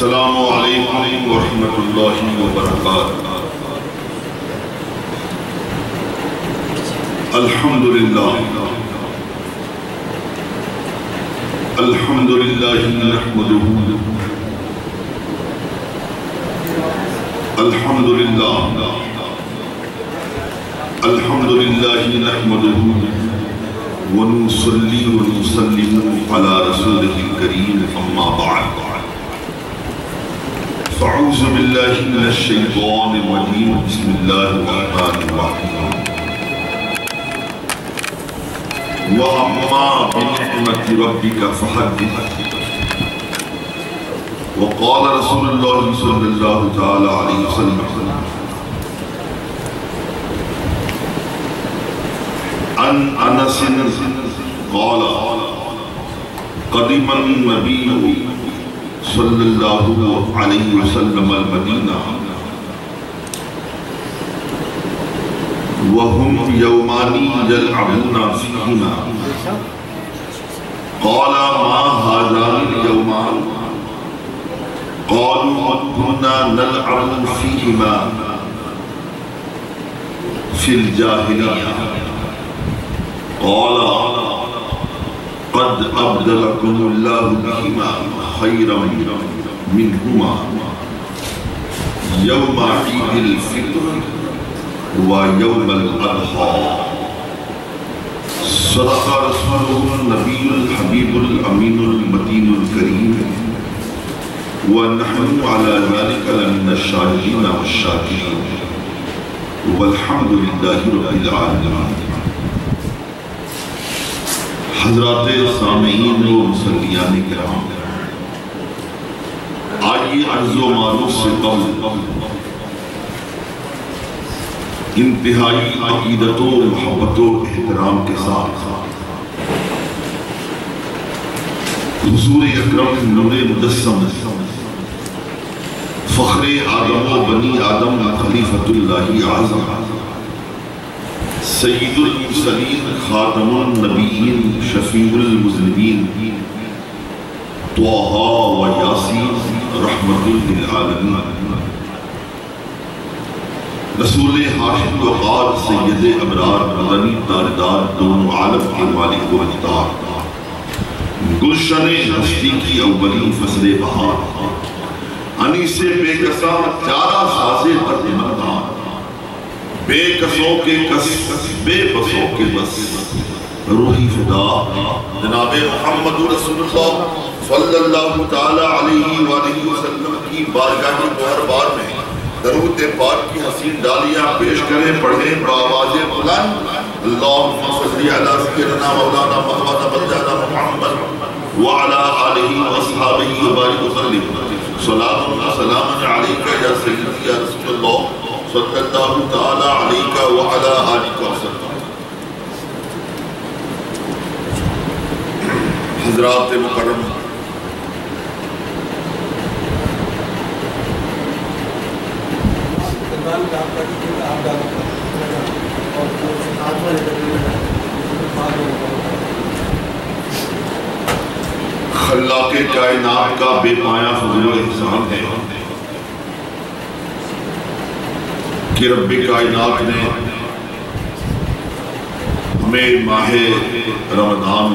السلام علیکم ورحمۃ اللہ وبرکاتہ۔ الحمدللہ الحمدللہ نحمدہ الحمدللہ الحمدللہ نحمدہ ونصلی ونسلم علی رسولہ الکریم اما بعد فاعوذ باللہ من الشیطان الرجیم بسم اللہ الرحمن الرحیم وَأَمَّا بِنِعْمَةِ رَبِّكَ فَحَدِّثْ وقال رسول اللہ صلی اللہ تعالی علیہ وسلم عن انس قال قدم النبی صلی اللہ علیہ وسلم المدینہ وهم يوماني يلعبون فيهما قال ما هذان اليومان قالوا كنا نلعب فيهما في الجاهلية قال قد أبدلكم الله بهما خيرا منهما يوم عيد الفطر ويوم الأضحى صدق رسوله النبي الحبيب الأمين المتين الكريم ونحن على ذلك لمن الشاهدين والشاكرين والحمد لله رب العالمين۔ حضرات سامعین و مسلیان کرام، آئیے عرض و معروف سے قبل انتہائی عقیدت و محبت و احترام کے ساتھ حضور اکرم نور مجسم فخر آدم و بنی آدم خلیفۃ اللہ اعظم سید المرسلین خاتم النبیین شفیع المذنبین طٰہٰ و یاسین رحمت للعالمین رسول ہاشم وقار سید ابرار مدنی تاجدار دونوں عالم کے مالک و مختار گلشن ہستی کی اولی فصل بہار انیس بے کساں چارہ سازے تر مندان بے کسوں کے کس بے بسوں کے بس روحی فدا جناب محمد رسول اللہ صلی اللہ تعالی علیہ وآلہ وسلم کی بارگاہ مہربان میں درود پاک کی حسین ڈالیاں پیش کریں پڑھیں بآواز بلند اللہم صلی علی سیدنا مولانا محمد بلدنا محمد وعلا آلہ واصحابہ وبارک وسلم صلاۃ و سلام علیکہ یا سیدی یا رسول اللہ صلی اللہ تعالی علیکہ وعلا آلہ وسلم۔ حضرات مکرم، خلاق کائنات کا بے پایہ فضل و احسان ہے کہ رب کائنات نے ہمیں ماہ رمضان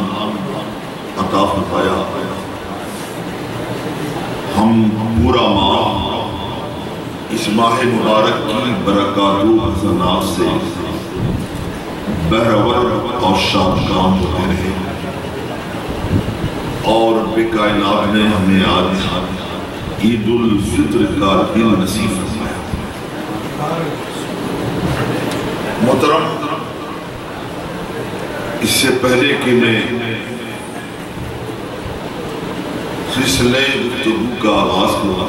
عطا فرمایا۔ ہم پورا ماہ اس ماہ مبارک کی برکات و حسنات سے بہرور اور شادکام ہوتے رہے اور رب کائنات نے ہمیں آج عید الفطر کا دن نصیب فرمایا۔ محترم، اس سے پہلے کہ میں سلسلے گفتگو کا آغاز کروں،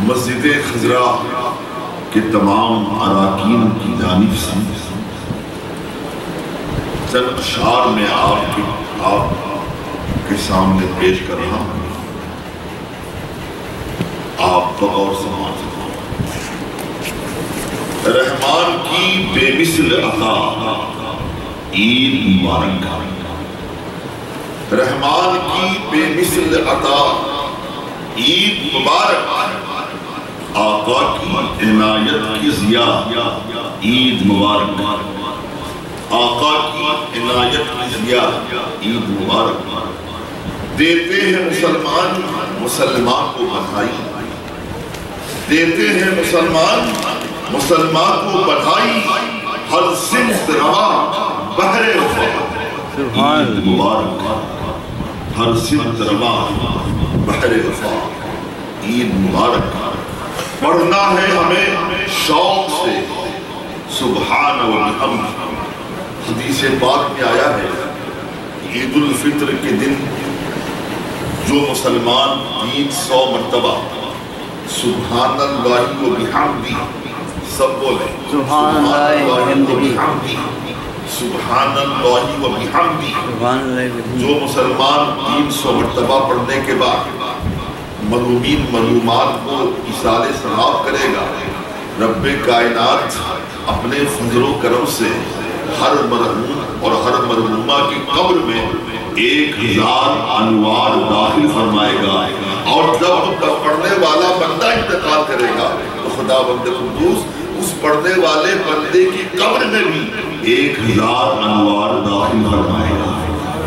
مسجد خضرا کے تمام اراکین کی جانب سے چند اشعار میں آپ کے سامنے پیش کر رہا ہوں، آپ بغور سماعت فرمائیں۔ رحمان کی بے مثل عطا عید مبارک، رحمان کی بے مثل عطا عید مبارک آقا کی عنایت کی ضیاء عید مبارک آقا کی عنایت کی ضیاء عید مبارک دیتے ہیں مسلمان مسلمان کو بدھائی دیتے ہیں مسلمان مسلمان کو بدھائی ہر سمت روا بحر وفا عید مبارک ہر سمت روا بحر وفا عید مبارک پڑھنا ہے ہمیں شوق سے سبحان و بحمد حدیث پاک میں آیا ہے عید الفطر کے دن جو مسلمان 300 مرتبہ سبحان اللہ و بحمدی سب بولیں سبحان اللہ و بحمدی سبحان اللہ و بحمدی جو مسلمان 300 مرتبہ پڑھنے کے بعد مرحومین مرحومات کو ایصال ثواب کرے گا رب کائنات اپنے فضل و کرم سے ہر مرحوم اور ہر مرحومہ کی قبر میں 1000 انوار داخل فرمائے گا اور جب پڑھنے والا بندہ انتقال کرے گا تو خدا بند قدوس اس پڑھنے والے بندے کی قبر میں بھی 1000 انوار داخل فرمائے گا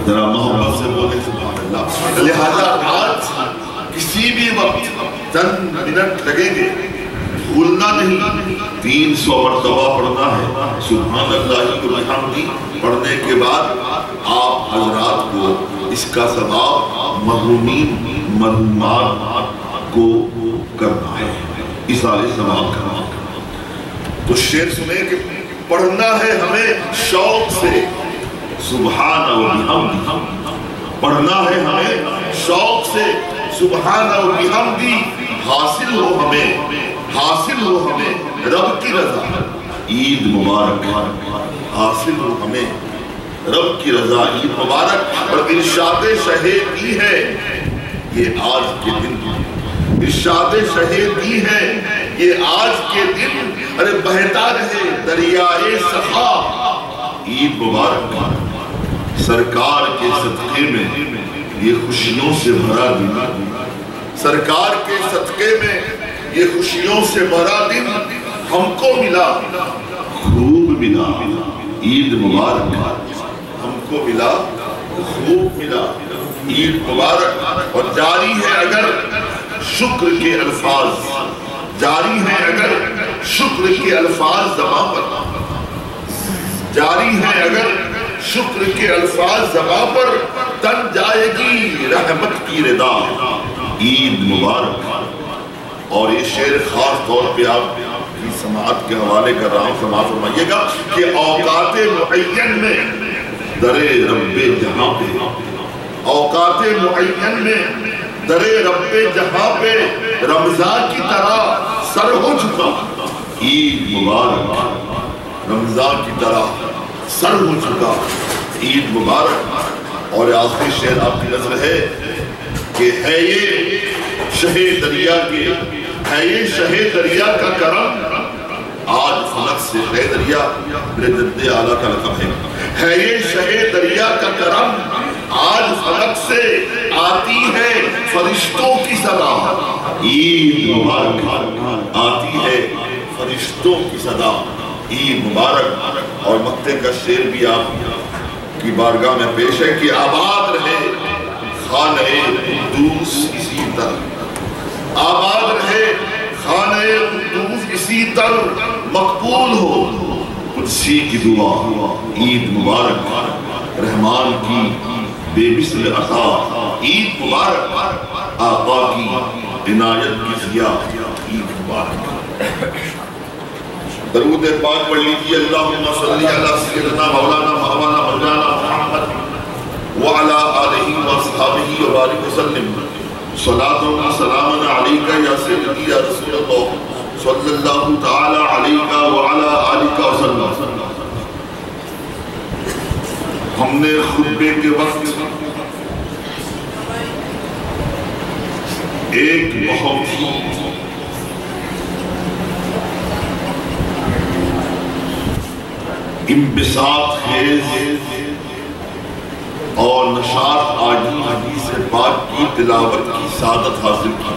ذرا محبت سے بولے سبحان اللہ لہذا آج کسی بھی وقت چند منٹ لگیں گے بھولنا نہیں 300 مرتبہ پڑھنا ہے سبحان اللہ و بحمدی پڑھنے کے بعد آپ حضرات کو اس کا ثواب مرحومین مرحومات کو کرنا ہے ایصال ثواب کرنا تو شعر سنیں کہ پڑھنا ہے ہمیں شوق سے سبحان و بحمدی پڑھنا ہے ہمیں شوق سے سبحان و بحمدی حاصل ہو ہمیں رب کی رضا عید مبارک حاصل ہو ہمیں رب کی رضا عید مبارک اور ارشاد شہید دی ہے یہ آج کے دن ارشاد شہید دی ہے یہ آج کے دن ارے بہتا رہے دریائے صفا عید مبارک سرکار کے صدقے میں یہ خوشیوں سے بھرا دن سرکار کے صدقے میں یہ خوشیوں سے بھرا دن ہم کو ملا خوب ملا عید مبارک ہم کو ملا خوب ملا عید مبارک اور جاری ہے اگر شکر کے الفاظ جاری ہے اگر شکر کے الفاظ زبان پر جاری ہے اگر شکر کے الفاظ زبان پر تن جائے گی رحمت کی رضا عید مبارک اور یہ شعر خاص طور پہ آپ کی سماعت کے حوالے کر رہا ہوں سماعت فرمائیے گا کہ اوقات معین میں در رب جہاں پہ اوقات معین میں در رب جہاں پہ رمضان کی طرح سر ہو چکا عید مبارک رمضان کی طرح سر ہو چکا عید مبارک اور آخری شعر آپ کی نظر ہے کہ ہے یہ شہ دریا کے ہے یہ شہ دریا کا کرم آج فلک سے شہ دریا میرے جد اعلیٰ کا لقب ہے یہ شہ دریا کا کرم آج فلک سے آتی ہے فرشتوں کی صدا عید مبارک آتی ہے فرشتوں کی صدا عید مبارک اور مکتے کا شعر بھی آپ کی بارگاہ میں پیش ہے کہ آباد رہے خانہ قدوس اسی طرح آباد رہے خانہ قدوس اسی طرح مقبول ہو قدسی کی دعا عید مبارک رحمان کی بے مثل عطا عید مبارک آقا کی عنایت کی ضیاء عید مبارک درود پاک پڑھ لیجیے اللہم صلی علی سیدنا مولانا مولانا مولانا محمد وعلا آلہ واصحابہ وبارک وسلم صلاۃ و سلام علیکہ یا سیدی یا رسول اللہ صلی اللہ تعالی علیکہ وعلا آلہ وسلم ہم نے خطبے کے وقت ایک بہت ہی انبساط خیز اور نشاط آجی حدیث پاک کی تلاوت کی سعادت حاصل کی.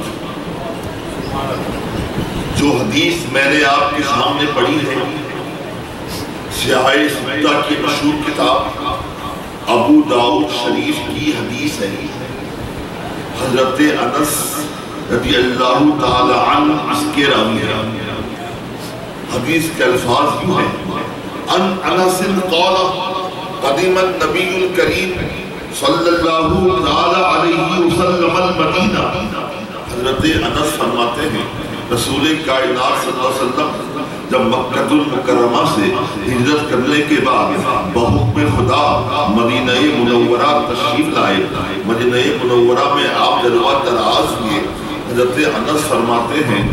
جو حدیث میں نے آپ کے سامنے پڑھی ہے سیاہ ستہ کی مشہور کتاب ابو داؤد شریف کی حدیث ہے. حضرت انس رضی اللہ تعالی عنہ اس کے راوی ہیں. حدیث کے الفاظ یوں ہیں: ان انس قال قدم النبی الکریم صلی اللہ تعالی علیہ وسلم المدینہ. حضرت انس فرماتے ہیں رسول کائنات صلی اللہ علیہ وسلم جب مکہ المکرمہ سے ہجرت کرنے کے بعد بحکم خدا مدینہ منورہ تشریف لائے. مدینہ منورہ میں آپ جلوہ دراز ہوئے. حضرت انس فرماتے ہیں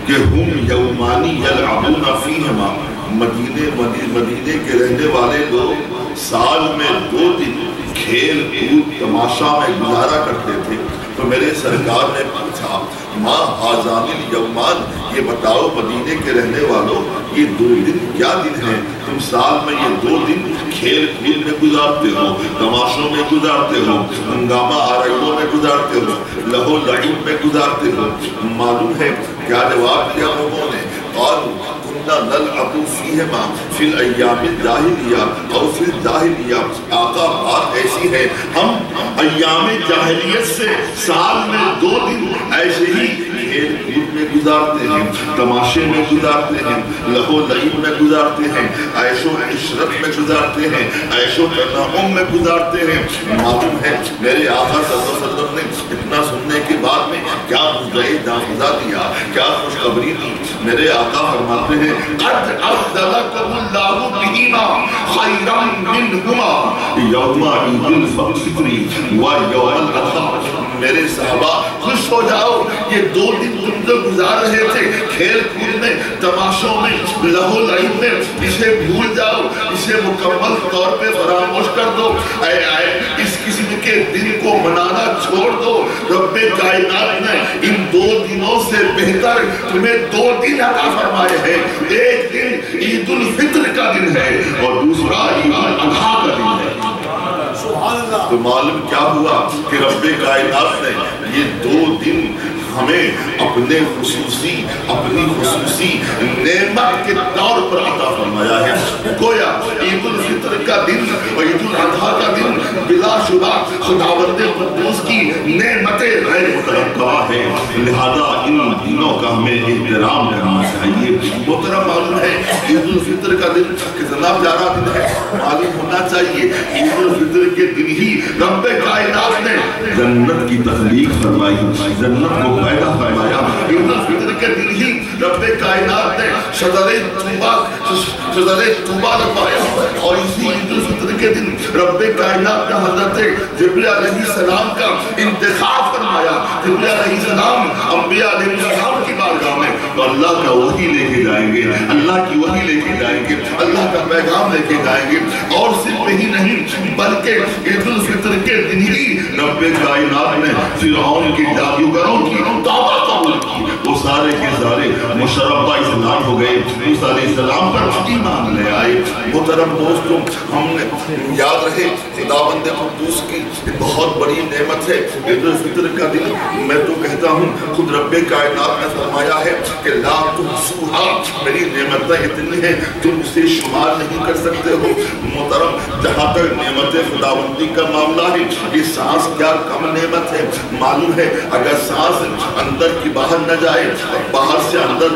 کہ ہم یومانی یلعبون فیہما. مدینے کے رہنے والے لوگ سال میں 2 دن کھیل کود تماشا میں گزارا کرتے تھے. تو میرے سرکار نے پوچھا ما ہذان الیومان، یہ بتاؤ مدینے کے رہنے والوں یہ 2 دن کیا دن ہیں؟ تم سال میں یہ 2 دن کھیل کود میں گزارتے ہو، تماشوں میں گزارتے ہو، ہنگامہ آرائیوں میں گزارتے ہو، لہو لعب میں گزارتے ہو. معلوم ہے کیا جواب دیا لوگوں نے؟ قالوا كنا نلعب فيهما في الايام الجاهليه او في الجاهليه. آقا بات ایسی ہے ہم ایام جاہلیت سے سال میں 2 دن ایسے ہی کھیل کود میں گزارتے ہیں، تماشے میں گزارتے ہیں، لہو لعب میں گزارتے ہیں، عیش و عشرت میں گزارتے ہیں، عیش و تنعم میں گزارتے ہیں. معلوم ہے میرے آقا صلی اللہ علیہ وسلم نے اتنا سننے کے بعد میں کیا مجھے دافزہ دیا، کیا خوشخبری دی. میرے آقا فرماتے ہیں قد ابدلکم اللہ بہما خیرا منہما یوم عید الفطر و یوم الاضحی. میرے صحابہ خوش ہو جاؤ، یہ 2 دن تم جو گزار رہے تھے کھیل کود میں، تماشوں میں، لہو لعب میں، اسے بھول جاؤ، اسے مکمل طور پہ فراموش کر دو. اس قسم کے دن کو منانا چھوڑ دو. رب کائنات نے ان 2 دنوں سے بہتر تمہیں 2 دن عطا فرمائے ہیں. ایک دن عید الفطر کا دن ہے اور دوسرا عید الاضحیٰ کا دن ہے. تو معلوم کیا ہوا کہ رب کائنات نے یہ 2 دن ہمیں اپنی خصوصی نعمت کے طور پر عطا فرمایا ہے. گویا عید الفطر کا دن اور عید الاضحیٰ کا دن بلا شبہ خداوند قدوس کی نعمتیں غیر مترقبہ ہیں. لہذا ان دنوں کا ہمیں احترام کرنا چاہیے. محترم معلوم ہے عید الفطر کا دن کتنا پیارا دن ہے، معلوم ہونا چاہیے. عید الفطر کے دن ہی رب کائنات نے جنت کی تخلیق فرمائی، جنت کو پیدا فرمایا. عید الفطر کے دن ہی رب کائنات نے شجر طوبہ لگوایا اور اسی عید الفطر کے دن رب کائنات نے حضرت جبریل علیہ السلام کا انتخاب فرمایا. جبریل علیہ السلام انبیاء علیہ السلام کی بارگاہ میں تو اللہ کا وحی لے کے جائیں گے، اللہ کی وحی لے کے جائیں گے، اللہ کا پیغام لے کے جائیں گے. اور صرف ہی نہیں بلکہ عید الفطر کے دن ہی رب کائنات نے فرعون کی جادوگروں کی توبہ قبول کی. وہ سارے کے سارے مشربہ اسلام ہو گئے، موسیٰ علیہ السلام پر ایمان لے آئے. محترم دوستوں، ہم نے یاد رہے خداوند قدوس کی بہت بڑی نعمت ہے عید الفطر کا دن. میں تو کہتا ہوں خود رب کائنات نے فرمایا ہے کہ لا تحصوہا، میری نعمتیں اتنی ہیں تم اسے شمار نہیں کر سکتے ہو. محترم جہاں تک نعمت خداوندی کا معاملہ ہے یہ سانس کیا کم نعمت ہے. معلوم ہے اگر سانس اندر کی باہر نہ جائے، باہر سے اندر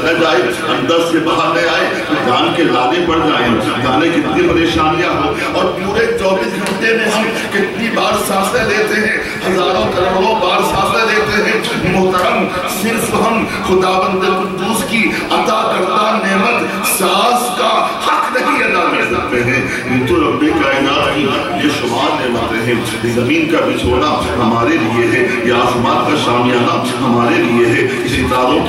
نہ جائے، اندر سے باہر نہ آئے تو جان کے لانے پڑ جائیں. جانے کتنی پریشانیاں ہو. اور پورے 24 گھنٹے میں ہم کتنی بار سانسیں لیتے ہیں، ہزاروں کروڑوں بار سانسیں لیتے ہیں. محترم صرف ہم خداوند قدوس کی عطا کردہ نعمت سانس کا حق نہیں ادا کر سکتے ہیں. تو رب کائنات کی یہ شمار نعمتیں ہیں. زمین کا بچھونا ہمارے لیے ہے، یہ آسمان کا شامیانہ ہمارے لیے ہے، ستاروں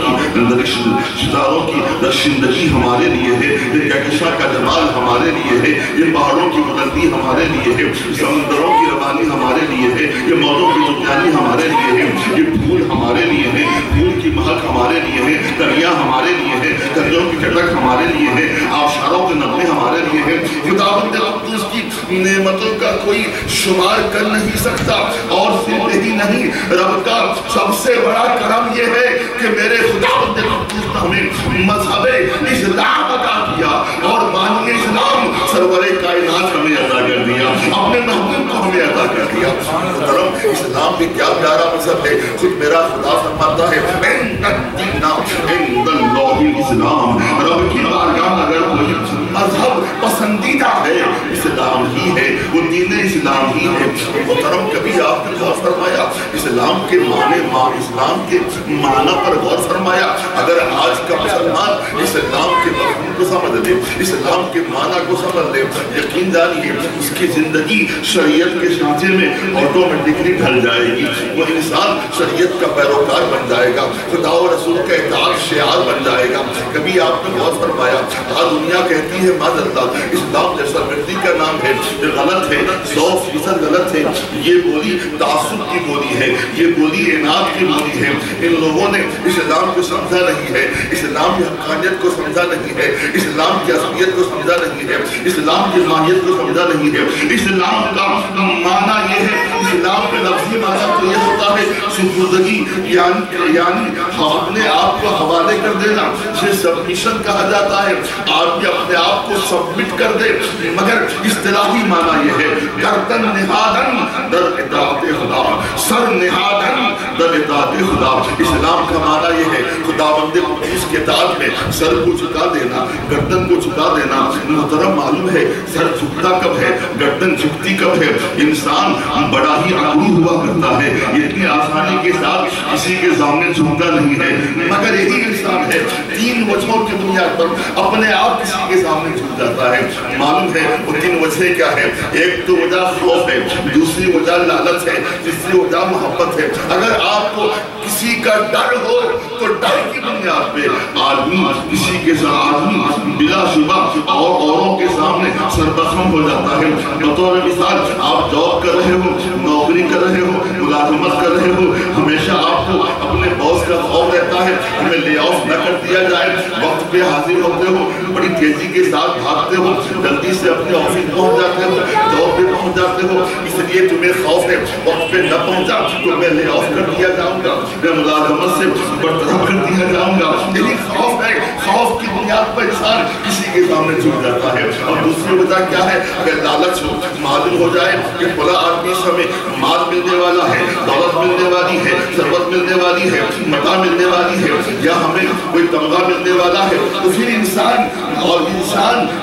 کی درشندگی ہمارے لیے ہے، یہ کہکشاں کا جمال ہمارے لیے ہے، یہ پہاڑوں کی بلندی ہمارے لیے ہے، سمندروں کی روانی ہمارے لیے ہے، یہ موجوں کی دنیانی ہمارے لیے ہے، یہ پھول ہمارے لیے ہے، پھول کی مہک ہمارے لیے ہے، دریا ہمارے لیے ہے، درجوں کی چٹک ہمارے لیے ہے، آبشاروں کے نغمے ہمارے لیے ہے. خداوند قدوس کی نعمتوں کا کوئی شمار کر نہیں سکتا. اور صرف یہی نہیں، رب کا سب سے بڑا کرم یہ ہے کہ میرے خداوند قدوس نے ہمیں مذہب اسلام عطا کیا اور بانی اسلام سرور کائنات ہمیں عطا کر دیا، اپنے محبوب کو ہمیں عطا کر دیا. محترم اسلام بھی کیا پیارا مذہب ہے. خود میرا خدا فرماتا ہے ان الدین عند اللہ الاسلام، رب کی بارگاہ میں اگر کوئی مذہب پسندیدہ ہے اسلام ہی ہے، وہ دین اسلام ہی ہے. محترم کبھی آپ نے غور فرمایا اسلام کے معنی، اسلام کے معنی پر غور فرمایا؟ اگر آج کا مسلمان اسلام کے مفہوم کو سمجھ لے، اسلام کے معنی کو سمجھ لے، یقین جانیے اس کی زندگی شریعت کے ڈھانچے میں آٹومیٹکلی ڈھل جائے گی. وہ انسان شریعت کا پیروکار بن جائے گا، خدا و رسول کا اطاعت شعار بن جائے گا. کبھی آپ نے غور فرمایا آج دنیا کہتی ہے معاذ اللہ اسلام جیسا مردی کا نام ہے، یہ غلط ہے، 100% غلط ہے. یہ بولی تعصب کی بولی ہے، یہ بولی اناد کی بولی ہے. ان لوگوں نے اسلام کو سمجھا نہیں ہے، اسلام کی حقانیت کو سمجھا نہیں ہے، اسلام کی اصلیت کو سمجھا نہیں ہے، اسلام کی ماہیت کو سمجھا نہیں ہے. اسلام کا معنی یہ ہے، اسلام کے لفظی معنی تو یہ ہوتا ہے سپردگی، یعنی اپنے آپ کو حوالے کر دینا، اسے سبمیشن کہا جاتا ہے. آپ بھی اپنے آپ کو سبمٹ کر دے. مگر اصطلاحی معنی یہ ہے گردن نہادن در اطاعت خدا، سر نہادن در اطاعت خدا. اسلام کا معنی یہ ہے خداوند قدوس کے اطاعت میں سر کو جھکا دینا، گردن کو جھکا دینا. محترم معلوم ہے سر جھکتا کب ہے، گردن جھکتی کب ہے؟ انسان بڑا ہی عقلی ہوا کرتا ہے، یہ اتنی آسانی کے ساتھ کسی کے سامنے جھکتا نہیں ہے. مگر یہی انسان ہے 3 وجہوں کی بنیاد پر اپنے آپ کسی کے سامنے جھک جاتا ہے. معلوم ہے وہ 3 وجہ کیا ہے؟ ایک تو وجہ خوف ہے، دوسری وجہ لالچ ہے، تیسری وجہ محبت ہے. اگر آپ کو کسی کا ڈر ہو تو ڈر کی بنیاد پہ آدمی کسی کے آدمی بلا شبہ اوروں کے سامنے سربخم ہو جاتا ہے. بطور مثال آپ جاب کر رہے ہو، نوکری کر رہے ہو، ملازمت کر رہے ہو، ہمیشہ آپ کو اپنے باس کا خوف رہتا ہے ہمیں لے آف نہ کر دیا جائے. وقت پہ حاضر ہوتے ہو، بڑی تیزی کے ساتھ بھاگتے ہو، جلدی سے اپنے آفس پہنچ جاتے ہو، جاب پہ پہنچ جاتے ہو. اس لیے تمہیں خوف ہے وقت پہ نہ پہنچا تو میں لے آف کر دیا جاؤں گا، میں ملازمت سے برطرف کر دیا جاؤں گا. یہی خوف ہے. خوف کی بنیاد پر انسان کسی کے سامنے جھک جاتا ہے. اور دوسری وجہ کیا ہے؟ اگر لالچ ہو، معلوم ہو جائے کہ بڑا آدمی سے ہمیں مال ملنے والا ہے، دولت ملنے والی ہے، ثروت ملنے والی ہے، متاع ملنے والی ہے، یا ہمیں کوئی تمغہ ملنے والا ہے، تو پھر انسان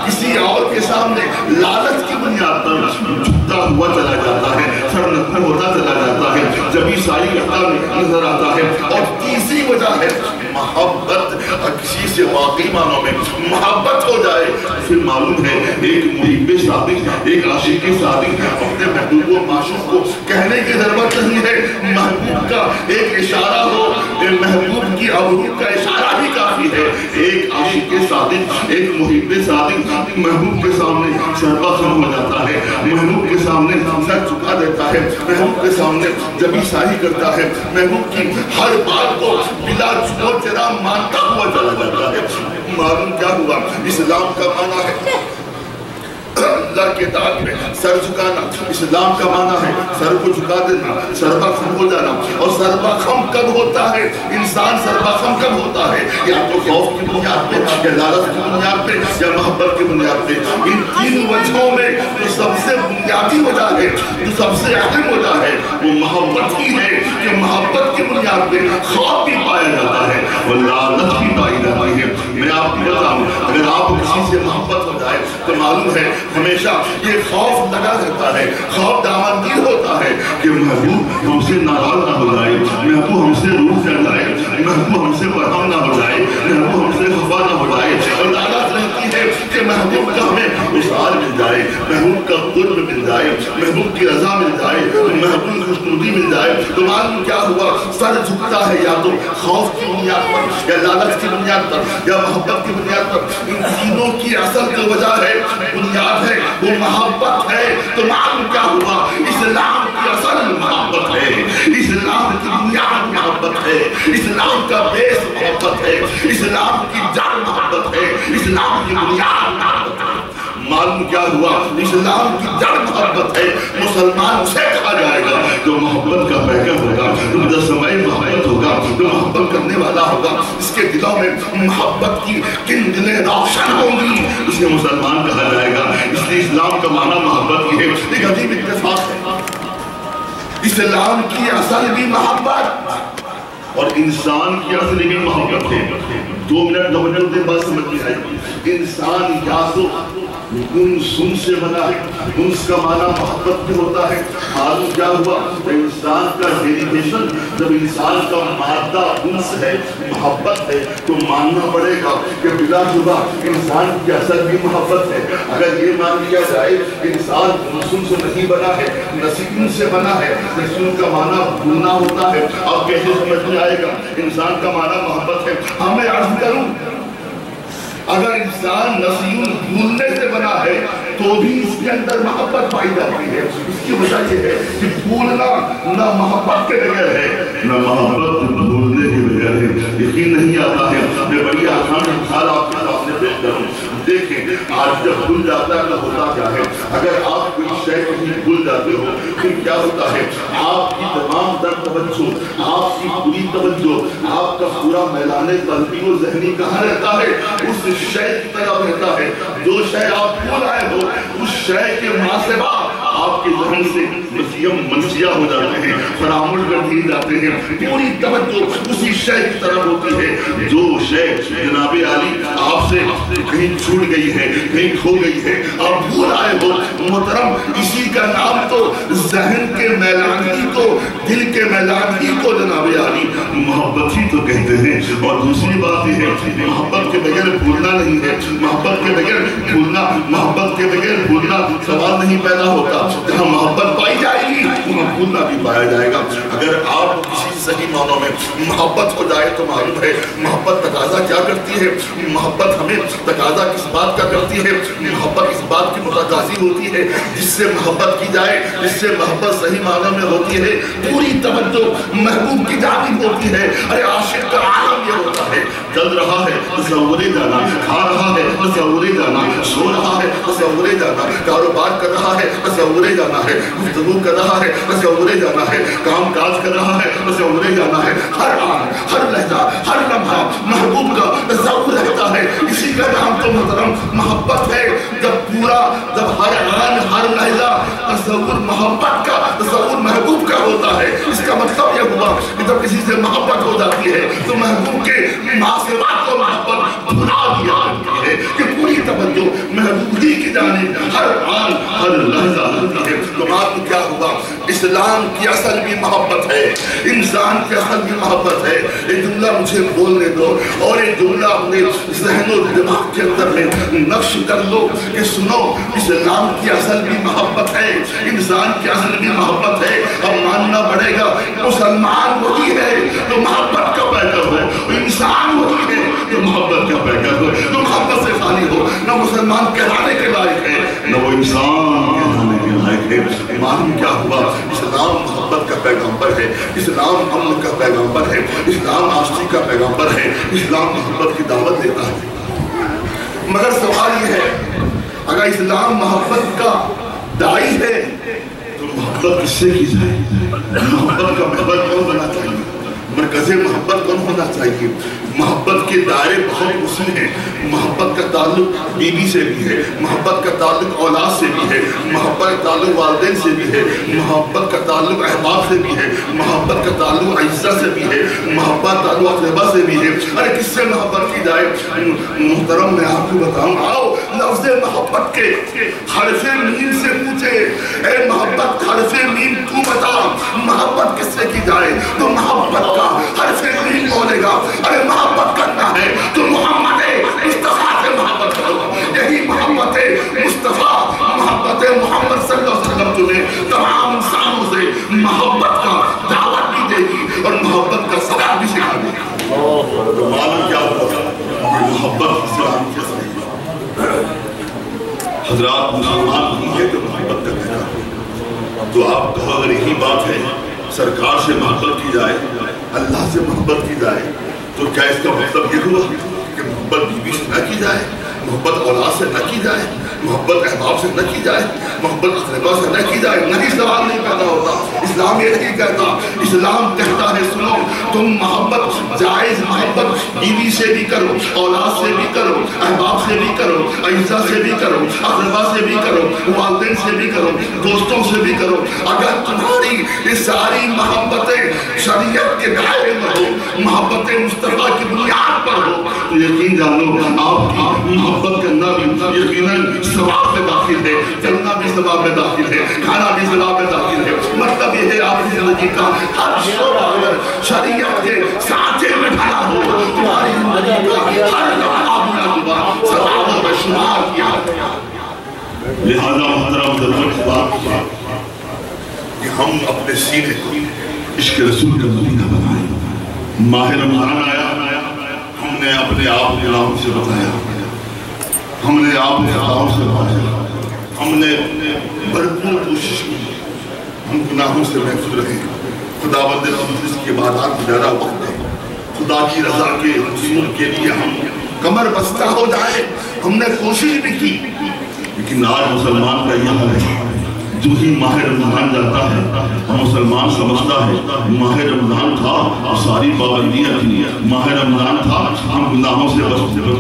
کسی اور کے سامنے لالچ کی بنیاد پر جھکتا ہوا چلا جاتا ہے، سر نکھر ہوتا چلا جاتا ہے، جب عیسائی کرتا نظر آتا ہے. اور تیسری وجہ ہے محبت. کسی سے واقعی معنوں میں محبت ہو جائے پھر معلوم ہے ایک محب صادق، ایک عاشق صادق اپنے محبوب و معشوق کو کہنے کی ضرورت نہیں ہے، محبوب کا ایک اشارہ ہو، محبوب کی ابرو کا اشارہ ہی کافی ہے. ایک عاشق صادق، ایک محب صادق محبوب کے سامنے سربخم ہو جاتا ہے، محبوب کے سامنے سر جھکا دیتا ہے، محبوب کے سامنے جب عیسائی کرتا ہے، محبوب کی ہر بات کو بلا چور چرا مانتا ہوا چلا جاتا ہے. معلوم کیا ہوا؟ اسلام کا معنی ہے اللہ کے اطاعت میں سر جھکانا. اسلام کا معنی ہے سر کو جھکا دینا، سربخم ہو جانا. اور سربخم کب ہوتا ہے؟ انسان سربخم کب ہوتا ہے؟ یا تو خوف کی بنیاد پہ، یا لالچ کی بنیاد پہ، یا محبت کی بنیاد پہ. ان 3 وجہوں میں جو سب سے بنیادی وجہ ہے، جو سب سے اہم وجہ ہے، وہ محبت ہی ہے. کہ محبت کی بنیاد پہ خوف بھی پایا جاتا ہے اور لالچ بھی پائی جاتی ہے. میں آپ کو بتاؤں اگر آپ کسی سے محبت ہو جائے تو معلوم ہے ہمیشہ یہ خوف لگا رہتا ہے، خوف دامنگیر ہوتا ہے کہ محبوب ہم سے ناراض نہ ہو جائے، محبوب ہم سے روٹھ نہ جائے، محبوب ہم سے برہم نہ ہو جائے، محبوب ہم سے خفا نہ ہو جائے. اور لالچ رہتی ہے کہ محبوب کا ہمیں وصال مل جائے، محبوب کا قرب مل جائے، محبوب کی رضا مل جائے، محبوب کی خوشنودی مل جائے. تو معلوم کیا ہوا؟ سر جھکتا ہے یا تو خوف کی بنیاد پر، یا لالچ کی بنیاد پر، یا محبت کی بنیاد پر. ان تینوں کی اصل جو وجہ ہے، بنیاد ہے، وہ محبت ہے. تو معلوم کیا ہوا؟ اسلام کی اصل محبت ہے، اسلام کی بنیاد محبت ہے، اسلام کا بیس محبت ہے، اسلام کی جڑ محبت ہے، اسلام کی بنیاد محبت ہے. معلوم کیا ہوا؟ اسلام کی جڑ محبت ہے، مسلمان اسے کہا جائے گا جو محبت کا پیکر ہوگا، جو مجسمہ محبت ہوگا، جو محبت کرنے والا ہوگا، اس کے دلوں میں محبت کی کنڈلیں روشن ہوں گی، اسے مسلمان کہا جائے گا۔ اس لیے اسلام کا معنی محبت کی ہے۔ ایک عجیب اتفاق ہے، اسلام کی اصل بھی محبت اور انسان کی اصل بھی محبت ہے۔ 2 منٹ بات سمجھ میں آئے گی۔ انسان یا تو انس سے بنا ہے، انس کا معنی محبت بھی ہوتا ہے۔ معلوم کیا ہوا؟ انسان کا ڈیریویشن جب انسان کا مادہ انس ہے، محبت ہے، تو ماننا پڑے گا کہ بلا شبہ انسان کی اصل بھی محبت ہے۔ اگر یہ مان لیا جائے انسان انس سے نہیں بنا ہے، نسیم سے بنا ہے، نسیم کا معنی بھولنا ہوتا ہے، اب کیسے سمجھ میں آئے گا؟ انسان کا معنی محبت ہے۔ ہاں میں عرض کروں، اگر انسان نسیون بھولنے سے بنا ہے تو بھی اس کے اندر محبت پائی جاتی ہے۔ اس کی وجہ یہ ہے کہ بھولنا نہ محبت کے بغیر ہے، نہ محبت بھولنے کے بغیر ہے۔ یقین نہیں آتا ہے، میں بڑی آسان مثال آپ کے سامنے پیش کروں۔ دیکھیں آج جب بھول جاتا ہے تو ہوتا کیا ہے؟ اگر آپ کوئی شے کہیں بھول جاتے ہو پھر کیا ہوتا ہے؟ آپ کی تمام در توجہ، آپ کی پوری توجہ، آپ کا پورا میدان قلبی و ذہنی کہاں رہتا ہے؟ اس شے کی طرف رہتا ہے۔ جو شے آپ بھول آئے ہو اس شے کے محاسبہ آپ کے ذہن سے منسیہ ہو جاتے ہیں، فراموش کر دیے جاتے ہیں، پوری توجہ اسی شے کی طرف ہوتی ہے۔ جو شے جناب عالی آپ سے کہیں چھوٹ گئی ہے، کہیں کھو گئی ہے، آپ بھول آئے ہو، محترم اسی کا نام تو ذہن کے میلانگی کو، دل کے میلانگی کو جناب عالی محبت ہی تو کہتے ہیں۔ اور دوسری بات یہ ہے محبت کے بغیر بھولنا نہیں ہے، محبت کے بغیر بھولنا، محبت کے بغیر بھولنا سوال نہیں پیدا ہوتا۔ جہاں محبت پائی جائے گی وہاں بھولنا بھی پایا جائے گا۔ اگر آپ کسی صحیح معنوں میں محبت ہو جائے تو معلوم ہے محبت تقاضا کیا کرتی ہے، محبت ہمیں تقاضا کس بات کا کرتی ہے؟ محبت اس بات کی متقاضی ہوتی ہے جس سے محبت کی جائے، جس سے محبت صحیح معنوں میں ہوتی ہے، پوری توجہ محبوب کی جانب ہوتی ہے۔ ارے عاشق کا عالم یہ ہوتا ہے، چل رہا ہے تصورے جانا، کھا رہا ہے تصورے جانا، سو رہا ہے تصورے جانا، کاروبار کر رہا ہے تصورے جانا ہے، گفتگو کر رہا ہے تصورے جانا ہے، کام کاج کر رہا ہے تصورے جانا ہے، ہر آن ہر لہجہ ہر لمحہ محبوب کا تصور رہتا ہے۔ اسی کا نام تو محترم محبت ہے۔ جب ہر آن ہر لہجہ تصور محبت کا، تصور محبوب کا ہوتا ہے، اس کا مطلب یہ ہوا کہ جب کسی سے محبت ہو جاتی ہے تو محبوب کے معاشرات کو محبت بھلا دیا جاتی ہے کہ پوری توجہ محبوب ہی کی جانب ہر آن ہر لحظہ ہوتی ہے۔ تو معلوم کیا ہوا؟ اسلام کی اصل بھی محبت ہے، انسان کی اصل بھی محبت ہے۔ یہ جملہ مجھے بولنے دو اور یہ جملہ اپنے ذہن و دماغ کے اندر میں نقش کر لو کہ سنو، اسلام کی اصل بھی محبت ہے، انسان کی اصل بھی محبت ہے۔ اب ماننا پڑے گا مسلمان وہی ہے تو محبت کا پیکر ہو، انسان وہی ہے تو محبت کا پیکر ہو، تو محبت سے خالی ہو، نہ مسلمان کہلانے کے لائق ہے نہ وہ انسان کہلانے کے لائق ہے۔ معلوم کیا ہوا؟ اسلام محبت کا پیغمبر ہے، اسلام امن کا پیغمبر ہے، اسلام آشتی کا پیغمبر ہے، اسلام محبت کی دعوت دیتا ہے۔ مگر سوال یہ ہے اگر اسلام محبت کا داعی ہے تو محبت کس سے کی جائے؟ محبت کا محبت کون بنا چاہیے؟ مرکز محبت کون ہونا چاہیے؟ محبت کے دائرے بہت وسیع ہیں۔ محبت کا تعلق بیوی سے بھی ہے، محبت کا تعلق اولاد سے بھی ہے، محبت کا تعلق والدین سے بھی ہے، محبت کا تعلق احباب سے بھی ہے، محبت کا تعلق عزہ سے بھی ہے، محبت تعلق اقربا سے بھی ہے۔ ارے کس سے محبت کی جائے؟ محترم میں آپ کو بتاؤں، آؤ لفظ محبت کے حرف میم سے پوچھے، اے محبت حرف میم تو بتا محبت کس سے کی جائے؟ تو محبت کا حرف میم بولے گا۔ ارے محبت کرنا ہے تو محمد مصطفیٰ سے محبت کرو، یہی محبت مصطفیٰ، محبت محمد صلی اللہ علیہ وسلم تمہیں تمام انسانوں سے محبت کا دعوت بھی دے گی اور محبت کا سبق بھی سکھا دے گی۔ تو معلوم کیا ہوگا؟ محبت اسلام کے ساتھ حضرات مسلمان نہیں ہے تو محبت کا پیغام۔ تو آپ کہو اگر یہی بات ہے سرکار سے محبت کی جائے، اللہ سے محبت کی جائے، تو کیا اس کا مطلب یہ ہوا کہ محبت بیوی سے نہ کی جائے، محبت اولاد سے نہ کی جائے، محبت احباب سے نہ کی جائے، محبت اقربا سے نہ کی جائے، نہیں سوال نہیں پیدا ہوتا۔ اسلام یہ نہیں کہتا، اسلام کہتا ہے سنو تم محبت جائز محبت بیوی سے بھی کرو، اولاد سے بھی کرو، احباب سے بھی کرو، اعزا سے بھی کرو، اقربا سے بھی کرو، والدین سے بھی کرو، دوستوں سے بھی کرو۔ اگر تمہاری یہ ساری محبتیں شریعت کے دائرے میں ہو، محبت مصطفیٰ کی بنیاد پر ہو، تو یقین جانو آپ کی محبت کرنا بھی یقیناً ثواب میں داخل ہے، چلنا بھی ثواب میں داخل ہے، کھانا بھی ثواب میں داخل ہے۔ مطلب یہ ہے آپ کی زندگی کا ہر شعبہ اگر شریعت کے سانچے میں ڈھلا ہو، تمہاری زندگی کا ہر لمحہ ثواب میں شمار کیا گیا۔ لہذا محترم ضرورت بات ہے کہ ہم اپنے سینے کو عشق رسول کا مدینہ بنائیں۔ ماہ رمضان آیا، ہم نے اپنے آپ گناہوں سے بتایا، ہم نے آپ خطاؤں سے بتایا، ہم نے بھرپور کوشش کی ہم گناہوں سے محفوظ رہیں۔ خداوند قدوس کی عبادات میں زیادہ وقت ہے، خدا کی رضا کے حصول کے لیے ہم کمر بستہ ہو جائیں۔ ہم نے کوشش بھی کی، لیکن آج مسلمان کا یہ حال ہے، جو ہی ماہ رمضان جاتا ہے اور مسلمان سمجھتا ہے ماہ رمضان تھا اور ساری پابندیاں تھیں، ماہ رمضان تھا ہم گناہوں سے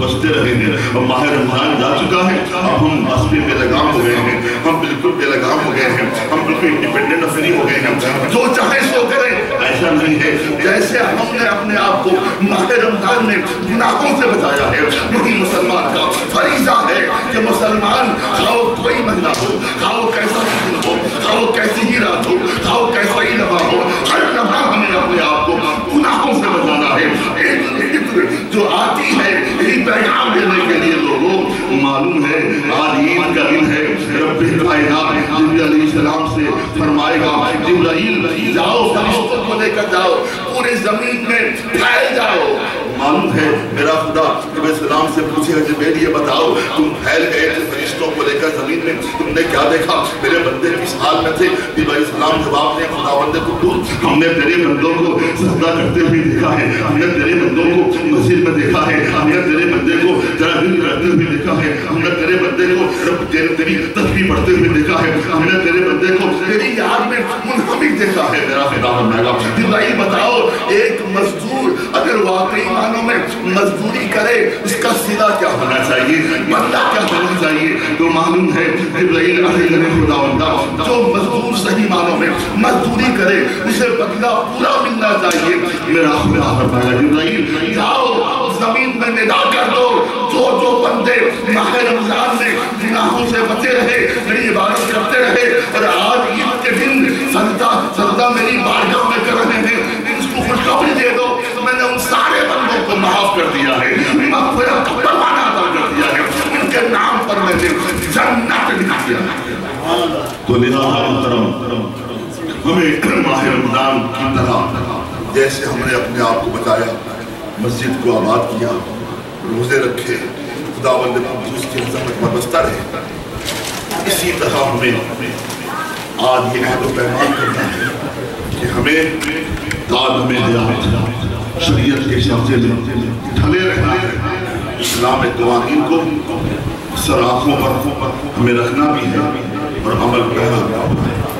بچتے رہے ہیں، اور ماہ رمضان جا چکا ہے اب ہم بس پہ بے لگام ہو گئے ہیں، ہم بالکل بے لگام ہو گئے ہیں، ہم بالکل انڈیپینڈنٹ فری ہو گئے ہیں، جو چاہے سو کریں۔ ایسا نہیں ہے، جیسے ہم نے اپنے آپ کو ماہ رمضان میں گناہوں سے بچایا ہے، وہی مسلمان کا فریضہ ہے کہ مسلمان خواہ کوئی مہینہ ہو، خواہ کیسا ہو، خواہ کیسی ہی رات ہو، خواہ کیسا ہی لمحہ ہو، ہر لمحہ ہمیں اپنے آپ کو گناہوں سے بچانا ہے۔ ایک جو آتی ہے یہی پیغام دینے کے لیے لوگوں معلوم ہے آج عید کا دن ہے، رب کائنات جبرائیل علیہ السلام سے فرمائے گا جبرائیل جاؤ فرشتوں کو لے کر جاؤ پورے زمین میں پھیل جاؤ۔ معلوم ہے میرا خدا جب السلام سے پوچھے جبرائیل یہ بتاؤ تم پھیل گئے تھے فرشتوں کو لے کر زمین میں، تم نے کیا دیکھا؟ میرے بندے کس حال میں تھے؟ جبرائیل السلام جواب دیں خداوند قدوس ہم نے تیرے بندوں کو سجدہ کرتے ہوئے دیکھا ہے، ہم نے تیرے بندوں کو مسجد میں دیکھا ہے، ہم نے تیرے بندے کو تراویح کرتے ہوئے دیکھا ہے، ہم نے تیرے بندے کو رب تیری تسبیح پڑھتے ہوئے دیکھا ہے، ہم نے تیرے بندے کو تیری یاد میں منہمک دیکھا ہے۔ میرا خدا فرمائے گا جبرائیل بتاؤ ایک مزدور اگر واقعی معنوں میں مزدوری کرے اس کا صلہ کیا ہونا چاہیے، بدلہ کیا ہونا چاہیے؟ تو معلوم ہے جبرائیل علیہ خداوندہ جو مزدور صحیح معنوں میں مزدوری کرے اسے بدلہ پورا ملنا چاہیے۔ میرا خدا فرمائے گا جبرائیل جاؤ زمین میں ندا کر دو جو بندے ماہ رمضان میں گناہوں سے بچے رہے، میری عبادت کرتے رہے اور آج عید کے دن سجدہ میری بارگاہ میں کر رہے ہیں، اس کو خوشخبری دے دو میں نے ان سارے بندوں کو معاف کر دیا ہے، مغفرت کا پروانہ عطا کر دیا ہے، ان کے نام پر میں نے جنت لکھ دیا ہے۔ تو لہذا محترم ہمیں ماہ رمضان کی طرح جیسے ہم نے اپنے آپ کو بچایا، مسجد کو آباد کیا، روزے رکھے، خداوند قدوس کی عظمت پر بستہ رہے، اسی طرح ہمیں آج یہ عہد و پیمان کرنا ہے کہ ہمیں تعلیم حیات شریعت کے شعبے میں ڈھلے رہنا ہے، اسلام قوانین کو سر آنکھوں پر ہمیں رکھنا بھی ہے اور عمل کرنا بھی ہے۔